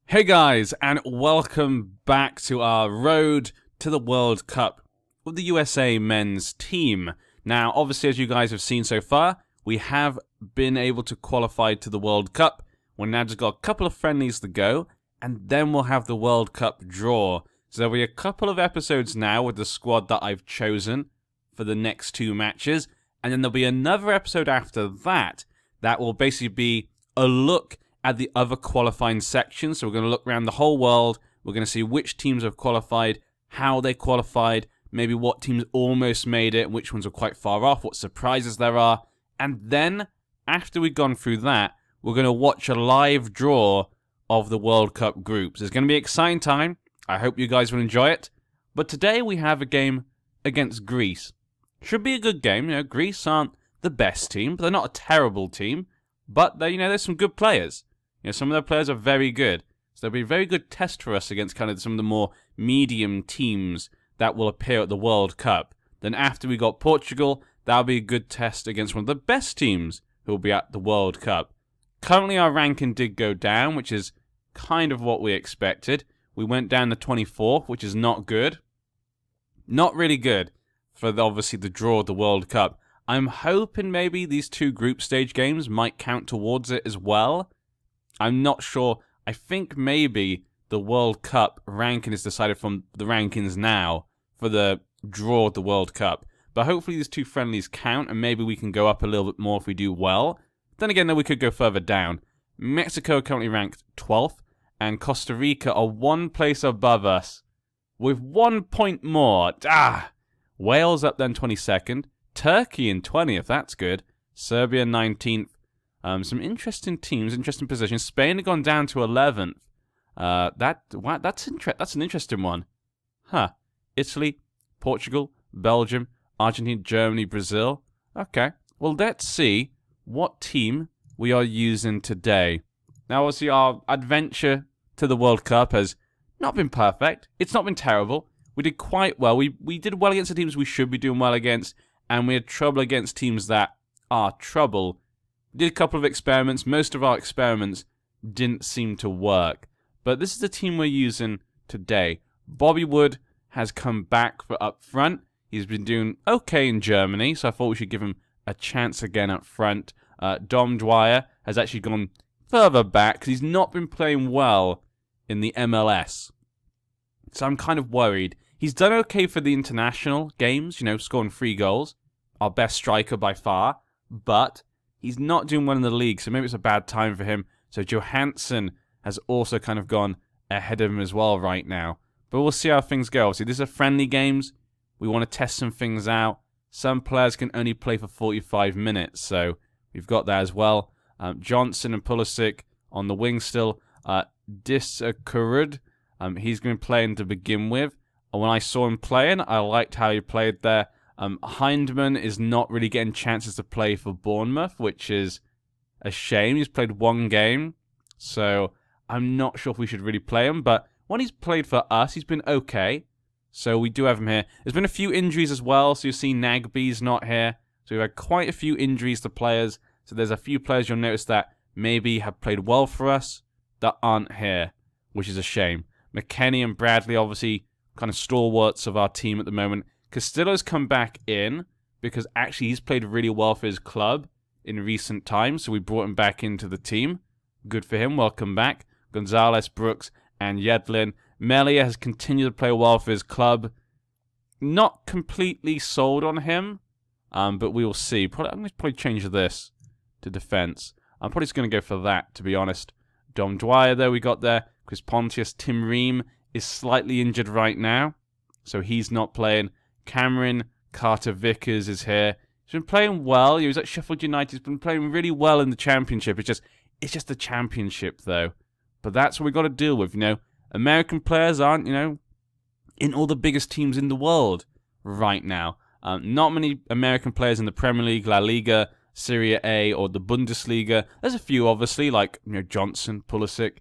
Hey guys, and welcome back to our road to the World Cup with the USA men's team. Now, obviously, as you guys have seen so far, we have been able to qualify to the World Cup. We're now just got a couple of friendlies to go, and then we'll have the World Cup draw. So there'll be a couple of episodes now with the squad that I've chosen for the next two matches, and then there'll be another episode after that that will basically be a look at the other qualifying sections. So we're going to look around the whole world. We're going to see which teams have qualified, how they qualified, maybe what teams almost made it, which ones are quite far off, what surprises there are. And then, after we've gone through that, we're going to watch a live draw of the World Cup groups. It's going to be an exciting time. I hope you guys will enjoy it. But today we have a game against Greece. Should be a good game. You know, Greece aren't the best team, but they're not a terrible team. But they, there's some good players. Some of their players are very good. So there'll be a very good test for us against kind of some of the more medium teams that will appear at the World Cup. Then after we got Portugal, that'll be a good test against one of the best teams who will be at the World Cup. Currently our ranking did go down, which is kind of what we expected. We went down to 24th, which is not good. Not really good for obviously the draw of the World Cup. I'm hoping maybe these two group stage games might count towards it as well. I'm not sure. I think maybe the World Cup ranking is decided from the rankings now for the draw of the World Cup. But hopefully these two friendlies count, and maybe we can go up a little bit more if we do well. Then again, though, we could go further down. Mexico are currently ranked 12th, and Costa Rica are one place above us with 1 point more. Wales up then 22nd. Turkey in 20th, that's good. Serbia 19th. Some interesting teams, interesting positions. Spain have gone down to 11th. That's an interesting one. Italy, Portugal, Belgium, Argentina, Germany, Brazil. Okay. Well, let's see what team we are using today. Now, obviously, our adventure to the World Cup has not been perfect. It's not been terrible. We did quite well. We did well against the teams we should be doing well against, and we had trouble against teams that are trouble. Did a couple of experiments. Most of our experiments didn't seem to work. But this is the team we're using today. Bobby Wood has come back for up front. He's been doing okay in Germany, so I thought we should give him a chance again up front. Dom Dwyer has actually gone further back because he's not been playing well in the MLS. So I'm kind of worried. He's done okay for the international games, scoring 3 goals. Our best striker by far. But he's not doing well in the league, so maybe it's a bad time for him. So Johansson has also kind of gone ahead of him as well right now. But we'll see how things go. Obviously, these are friendly games. We want to test some things out. Some players can only play for 45 minutes, so we've got that as well. Johnson and Pulisic on the wing still. Diskurud, he's going to be playing to begin with. And when I saw him playing, I liked how he played there. Hindman is not really getting chances to play for Bournemouth, which is a shame. He's played 1 game, so I'm not sure if we should really play him. But when he's played for us, he's been okay. So we do have him here. There's been a few injuries as well, so you see Nagby's not here. So we've had quite a few injuries to players. So there's a few players you'll notice that maybe have played well for us that aren't here, which is a shame. McKennie and Bradley, obviously, kind of stalwarts of our team at the moment. Castillo's come back in because actually he's played really well for his club in recent times, so we brought him back into the team. Good for him. Welcome back. Gonzalez, Brooks, and Yedlin. Melia has continued to play well for his club. Not completely sold on him, but we will see. I'm going to probably change this to defense. I'm probably just going to go for that, to be honest. Dom Dwyer, though, we got there. Chris Pontius. Tim Ream is slightly injured right now, so he's not playing. Cameron Carter-Vickers is here. He's been playing well. He was at Sheffield United. He's been playing really well in the Championship. It's just the Championship, though. But that's what we've got to deal with, American players aren't, in all the biggest teams in the world right now. Not many American players in the Premier League, La Liga, Serie A, or the Bundesliga. There's a few, obviously, like Johnson, Pulisic.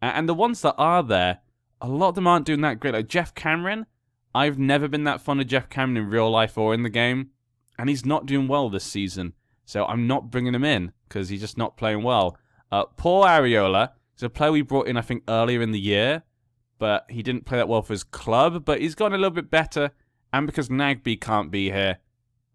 And the ones that are there, a lot of them aren't doing that great. Like Jeff Cameron. I've never been that fond of Jeff Cameron in real life or in the game, and he's not doing well this season. So I'm not bringing him in because he's just not playing well. Paul Arriola He's a player we brought in, I think, earlier in the year, but he didn't play that well for his club, but he's gotten a little bit better, and because Nagbe can't be here,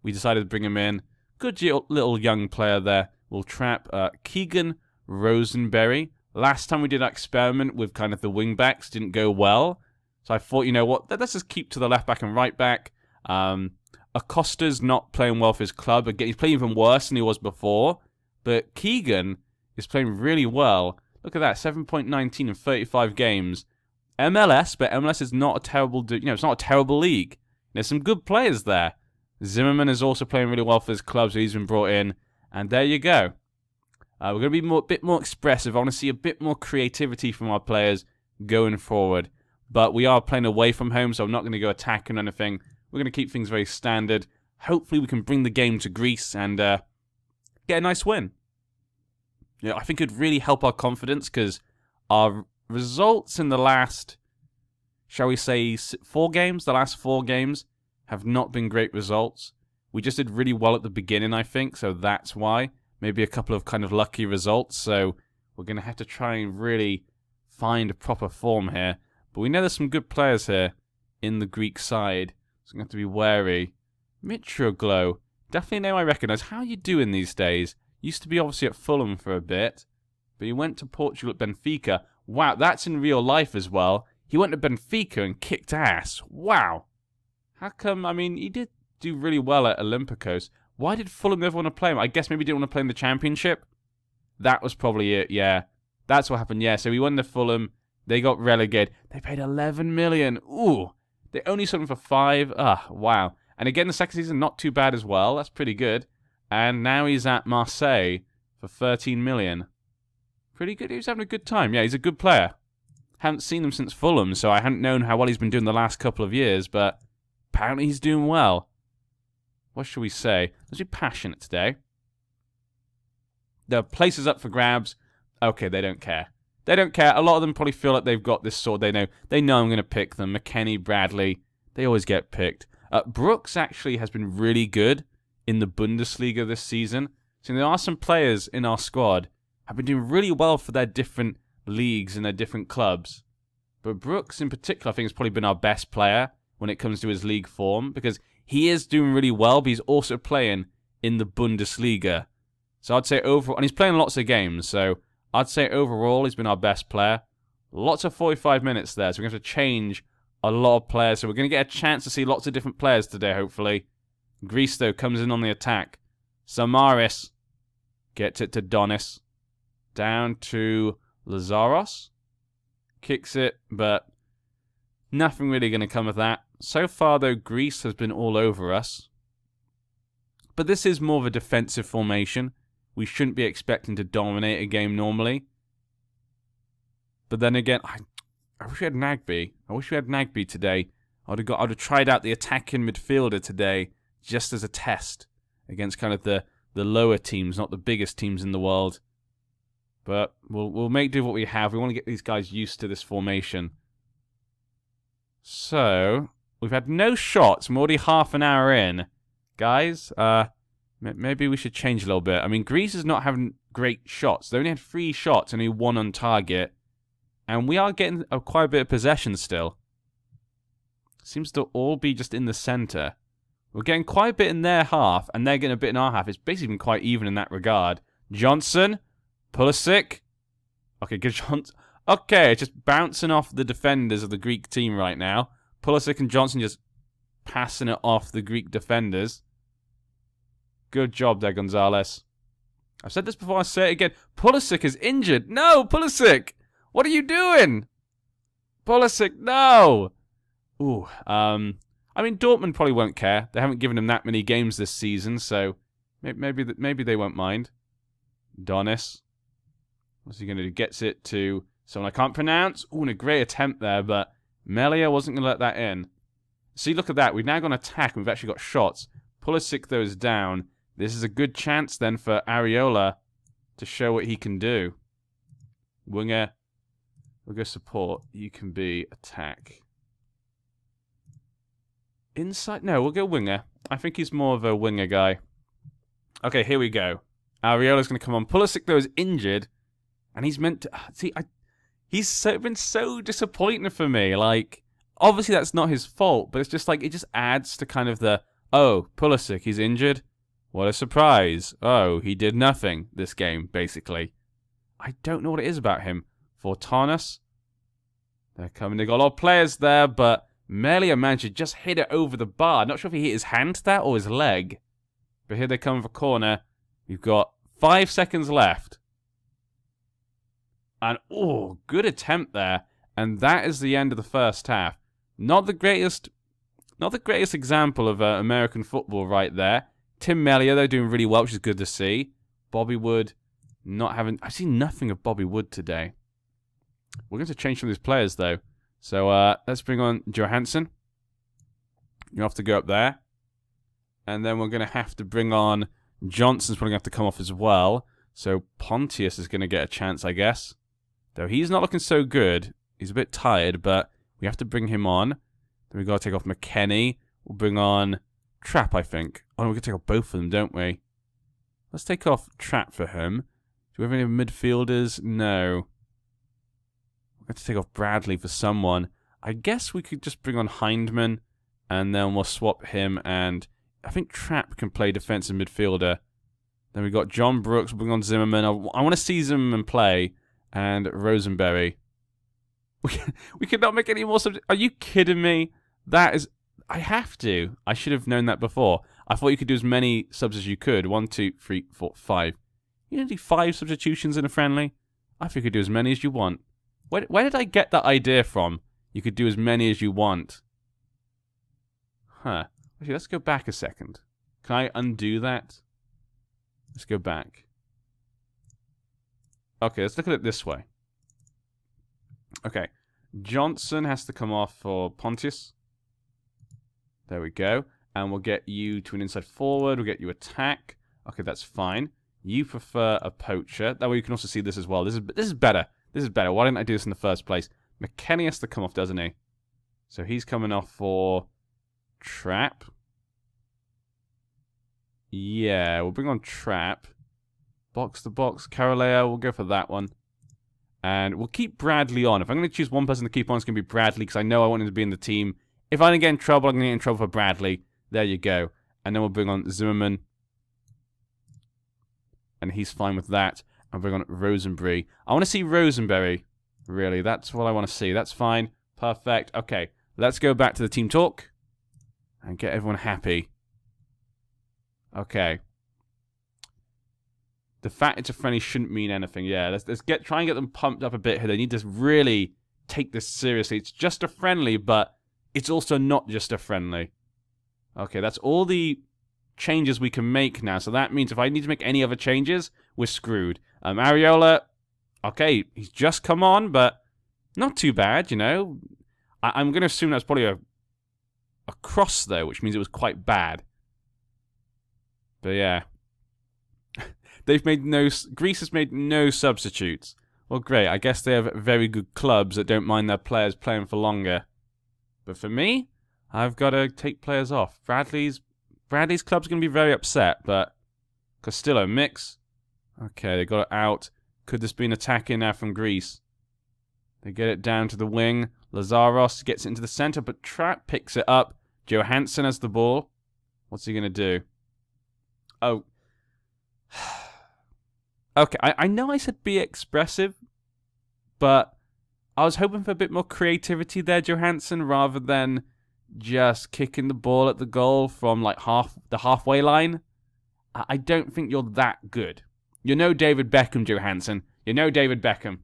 we decided to bring him in. Good little young player there. We'll trap Keegan Rosenberry. Last time we did an experiment with kind of the wing-backs, didn't go well, so I thought, you know what, let's just keep to the left-back and right-back. Acosta's not playing well for his club. Again, he's playing even worse than he was before, but Keegan is playing really well. Look at that, 7.19 in 35 games. MLS, but MLS is not a terrible, it's not a terrible league. There's some good players there. Zimmerman is also playing really well for his club, so he's been brought in. And there you go. We're going to be a bit more expressive. I want to see a bit more creativity from our players going forward. But we are playing away from home, so I'm not going to go attacking or anything. We're going to keep things very standard. Hopefully we can bring the game to Greece and get a nice win. I think it would really help our confidence because our results in the last, shall we say, 4 games, the last 4 games, have not been great results. We just did really well at the beginning, I think, so that's why. Maybe a couple of kind of lucky results, so we're going to have to try and really find a proper form here. But we know there's some good players here in the Greek side, so I'm going to have to be wary. Mitroglou, definitely a name I recognise. How are you doing these days? Used to be obviously at Fulham for a bit, but he went to Portugal at Benfica. Wow, that's in real life as well. He went to Benfica and kicked ass. Wow. How come, I mean, he did do really well at Olympiacos. Why did Fulham never want to play him? I guess maybe he didn't want to play in the Championship. That was probably it, yeah. That's what happened, yeah. So he went to Fulham. They got relegated. They paid 11 million. Ooh. They only sold him for 5. Wow. And again, the second season, not too bad as well. That's pretty good. And now he's at Marseille for 13 million. Pretty good. He was having a good time. Yeah, he's a good player. Haven't seen him since Fulham, so I hadn't known how well he's been doing the last couple of years, but apparently he's doing well. What should we say? Let's be passionate today. The place is up for grabs. Okay, they don't care. They don't care. A lot of them probably feel like they've got this sword. They know I'm going to pick them. McKennie, Bradley, they always get picked. Brooks actually has been really good in the Bundesliga this season. So there are some players in our squad have been doing really well for their different leagues and their different clubs. But Brooks in particular, I think, has probably been our best player when it comes to his league form because he is doing really well, but he's also playing in the Bundesliga. So I'd say overall, and he's playing lots of games, so I'd say overall he's been our best player. Lots of 45 minutes there, so we're going to have to change a lot of players. So we're going to get a chance to see lots of different players today, hopefully. Greece, though, comes in on the attack. Samaris gets it to Donis. Down to Lazaros. Kicks it, but nothing really going to come of that. So far, though, Greece has been all over us. But this is more of a defensive formation. We shouldn't be expecting to dominate a game normally. But then again, I wish we had Nagbe. I wish we had Nagbe today. I'd have tried out the attacking midfielder today just as a test against kind of the lower teams, not the biggest teams in the world. But we'll make do what we have. We want to get these guys used to this formation. So we've had no shots. I'm already half an hour in, guys. Maybe we should change a little bit. I mean, Greece is not having great shots. They only had 3 shots, only 1 on target. And we are getting quite a bit of possession still. Seems to all be just in the centre. We're getting quite a bit in their half, and they're getting a bit in our half. It's basically been quite even in that regard. Johnson, Pulisic. Okay, good Johnson. Okay, it's just bouncing off the defenders of the Greek team right now. Pulisic and Johnson just passing it off the Greek defenders. Good job there, Gonzalez. I've said this before, I'll say it again. Pulisic is injured. No, Pulisic! What are you doing? Pulisic, no! Ooh, I mean, Dortmund probably won't care. They haven't given him that many games this season, so maybe they won't mind. Donis. What's he going to do? Gets it to someone I can't pronounce. Ooh, and a great attempt there, but Melia wasn't going to let that in. See, look at that. We've now got an attack, and we've actually got shots. Pulisic, though, is down. This is a good chance, then, for Areola to show what he can do. Winger. We'll go support. You can be attack. Inside? No, we'll go winger. I think he's more of a winger guy. Okay, here we go. Areola's going to come on. Pulisic, though, is injured. And he's meant to... See, He's been so disappointing for me. Like, obviously that's not his fault, but it's just like, it just adds to kind of the, oh, Pulisic, he's injured? What a surprise. Oh, he did nothing this game, basically. I don't know what it is about him. Fortanis. They're coming. They've got a lot of players there, but Melia managed to just hit it over the bar. Not sure if he hit his hand to that or his leg. But here they come for corner. We've got 5 seconds left. And, oh, good attempt there. And that is the end of the first half. Not the greatest example of American football right there. Tim Melia, though, doing really well, which is good to see. Bobby Wood not having... I've seen nothing of Bobby Wood today. We're going to change some of these players, though. So, let's bring on Johansson. You have to go up there. And then we're going to have to bring on... Johnson's probably going to have to come off as well. So, Pontius is going to get a chance, I guess. Though he's not looking so good. He's a bit tired, but we have to bring him on. Then we've got to take off McKennie. We'll bring on Trapp, I think. Oh, we're going to take off both of them, don't we? Let's take off Trapp for him. Do we have any midfielders? No. We're going to take off Bradley for someone. I guess we could just bring on Hindman, and then we'll swap him, and I think Trapp can play defensive midfielder. Then we've got John Brooks, we'll bring on Zimmerman. I want to see Zimmerman play, and Rosenberry. We could not make any more subjects. Are you kidding me? That is... I have to. I should have known that before. I thought you could do as many subs as you could. 1, 2, 3, 4, 5. You can do 5 substitutions in a friendly? I think you could do as many as you want. Where did I get that idea from? You could do as many as you want. Huh. Actually, let's go back a second. Can I undo that? Let's go back. Okay, let's look at it this way. Okay. Johnson has to come off for Pontius. There we go. And we'll get you to an inside forward. We'll get you attack. Okay, that's fine. You prefer a poacher. That way you can also see this as well. This is better. This is better. Why didn't I do this in the first place? McKennie has to come off, doesn't he? So he's coming off for Trapp. Yeah, we'll bring on Trapp. Box to box. Carolea, we'll go for that one. And we'll keep Bradley on. If I'm going to choose one person to keep on, it's going to be Bradley, because I know I want him to be in the team. If I don't get in trouble, I'm going to get in trouble for Bradley. There you go. And then we'll bring on Zimmerman. And he's fine with that. I'll bring on Rosenberry. I want to see Rosenberry. Really, that's what I want to see. That's fine. Perfect. Okay, let's go back to the team talk. And get everyone happy. Okay. The fact it's a friendly shouldn't mean anything. Yeah, let's try and get them pumped up a bit here. They need to really take this seriously. It's just a friendly, but it's also not just a friendly. Okay, that's all the changes we can make now. So that means if I need to make any other changes, we're screwed. Areola, okay, he's just come on, but not too bad, you know. I'm going to assume that's probably a cross, though, which means it was quite bad. But yeah. Greece has made no substitutes. Well, great. I guess they have very good clubs that don't mind their players playing for longer. But for me, I've got to take players off. Bradley's club's going to be very upset, but Costello mix. Okay, they got it out. Could this be an attack in now from Greece? They get it down to the wing. Lazaros gets it into the center, but Trapp picks it up. Johansson has the ball. What's he going to do? Oh. Okay, I know I said be expressive, but I was hoping for a bit more creativity there, Johansson, rather than just kicking the ball at the goal from like the halfway line. I don't think you're that good. You're no David Beckham, Johansson. You're no David Beckham.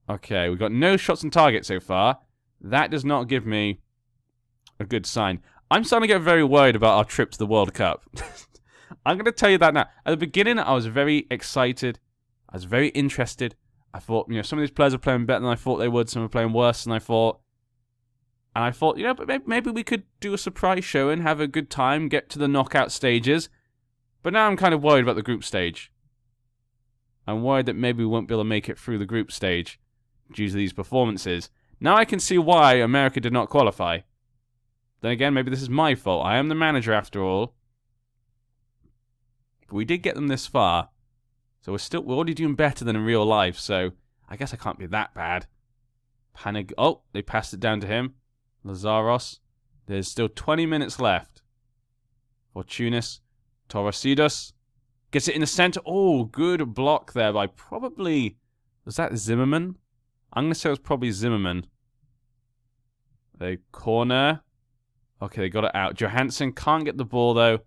Okay, we've got no shots on target so far. That does not give me a good sign. I'm starting to get very worried about our trip to the World Cup. I'm going to tell you that now. At the beginning, I was very excited. I was very interested. I thought, you know, some of these players are playing better than I thought they would. Some are playing worse than I thought. And I thought, you know, but maybe we could do a surprise show and have a good time, get to the knockout stages. But now I'm kind of worried about the group stage. I'm worried that maybe we won't be able to make it through the group stage due to these performances. Now I can see why America did not qualify. Then again, maybe this is my fault. I am the manager after all. But we did get them this far. So we're already doing better than in real life. So I guess I can't be that bad. Oh, they passed it down to him. Lazaros. There's still 20 minutes left. Fortunis. Torresidos. Gets it in the center. Oh, good block there by probably... Was that Zimmerman? I'm going to say it was probably Zimmerman. They corner. Okay, they got it out. Johansson can't get the ball, though.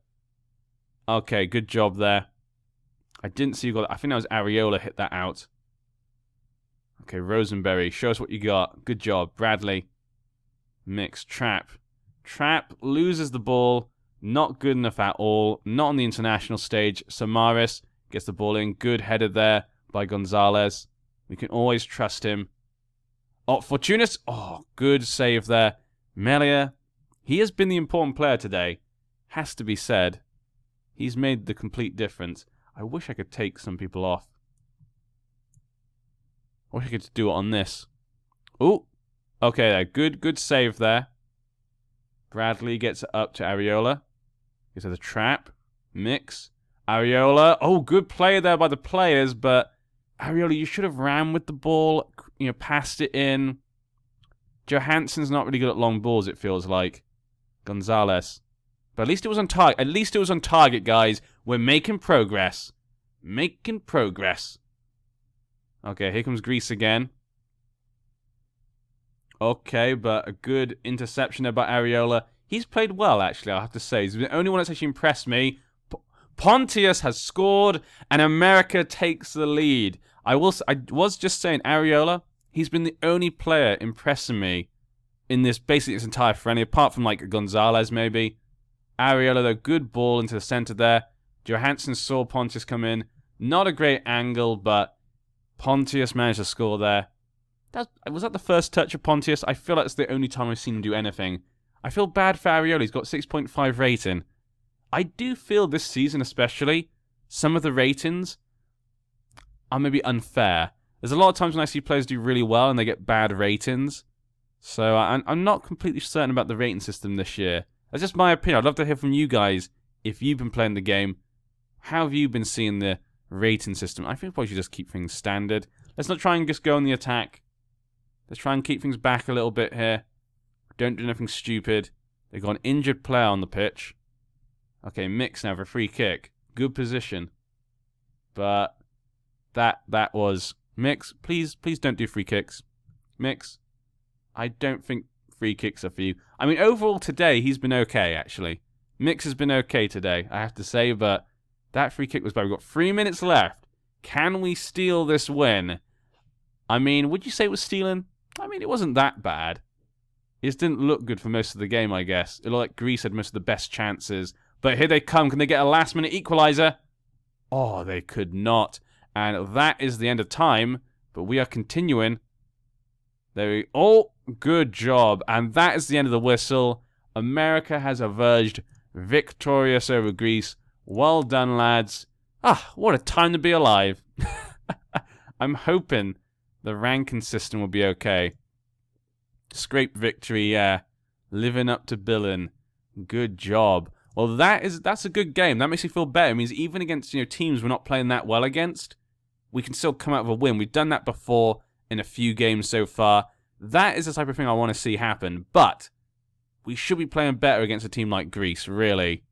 Okay, good job there. I didn't see you got it. I think that was Areola hit that out. Okay, Rosenberry, show us what you got. Good job. Bradley. Mix. Trapp. Trapp loses the ball. Not good enough at all. Not on the international stage. Samaris gets the ball in. Good header there by Gonzalez. We can always trust him. Oh, Fortunis. Oh, good save there. Melia. He has been the important player today. Has to be said. He's made the complete difference. I wish I could take some people off. I wish I could do it on this. Oh, okay there. Good save there. Bradley gets it up to Areola. Gets to the trap. Mix. Areola. Oh, good play there by the players, but Areola, you should have ran with the ball. You know, passed it in. Johansson's not really good at long balls, it feels like. Gonzalez. But at least it was on target. At least it was on target, guys. We're making progress. Making progress. Okay, here comes Greece again. Okay, but a good interception there by Areola. He's played well, actually, I have to say. He's the only one that's actually impressed me. Pontius has scored, and America takes the lead. I was just saying, Areola, he's been the only player impressing me in this, basically this entire friendly, apart from, like, Gonzalez, maybe. Areola, though, good ball into the center there. Johansson saw Pontius come in. Not a great angle, but Pontius managed to score there. Was that the first touch of Pontius? I feel like it's the only time I've seen him do anything. I feel bad for Areola. He's got 6.5 rating. I do feel this season especially, some of the ratings are maybe unfair. There's a lot of times when I see players do really well and they get bad ratings. So I'm not completely certain about the rating system this year. That's just my opinion. I'd love to hear from you guys if you've been playing the game. How have you been seeing the rating system? I think we probably should just keep things standard. Let's not try and just go on the attack. Let's try and keep things back a little bit here. Don't do anything stupid. They've got an injured player on the pitch. Okay, Mix now for a free kick. Good position. But that was... Mix, please don't do free kicks. Mix, I don't think free kicks are for you. I mean, overall today, he's been okay, actually. Mix has been okay today, I have to say, but that free kick was bad. We've got 3 minutes left. Can we steal this win? I mean, would you say it was stealing? I mean, it wasn't that bad. It just didn't look good for most of the game, I guess. It looked like Greece had most of the best chances. But here they come. Can they get a last-minute equalizer? Oh, they could not. And that is the end of time. But we are continuing. Oh, good job. And that is the end of the whistle. America has emerged victorious over Greece. Well done, lads. Ah, what a time to be alive. I'm hoping the ranking system will be okay. Scrape victory, yeah. Living up to billing. Good job. Well, that's a good game. That makes me feel better. It means even against teams we're not playing that well against, we can still come out with a win. We've done that before in a few games so far. That is the type of thing I want to see happen. But we should be playing better against a team like Greece, really.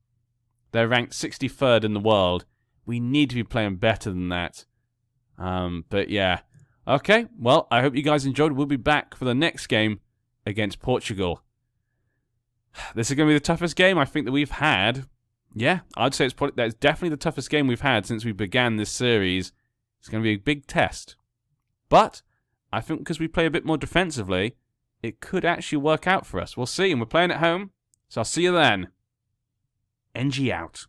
They're ranked 63rd in the world. We need to be playing better than that. But yeah. Okay, well, I hope you guys enjoyed. We'll be back for the next game against Portugal. This is going to be the toughest game I think that we've had. Yeah, I'd say that's definitely the toughest game we've had since we began this series. It's going to be a big test. But I think because we play a bit more defensively, it could actually work out for us. We'll see, and we're playing at home, so I'll see you then. NG out.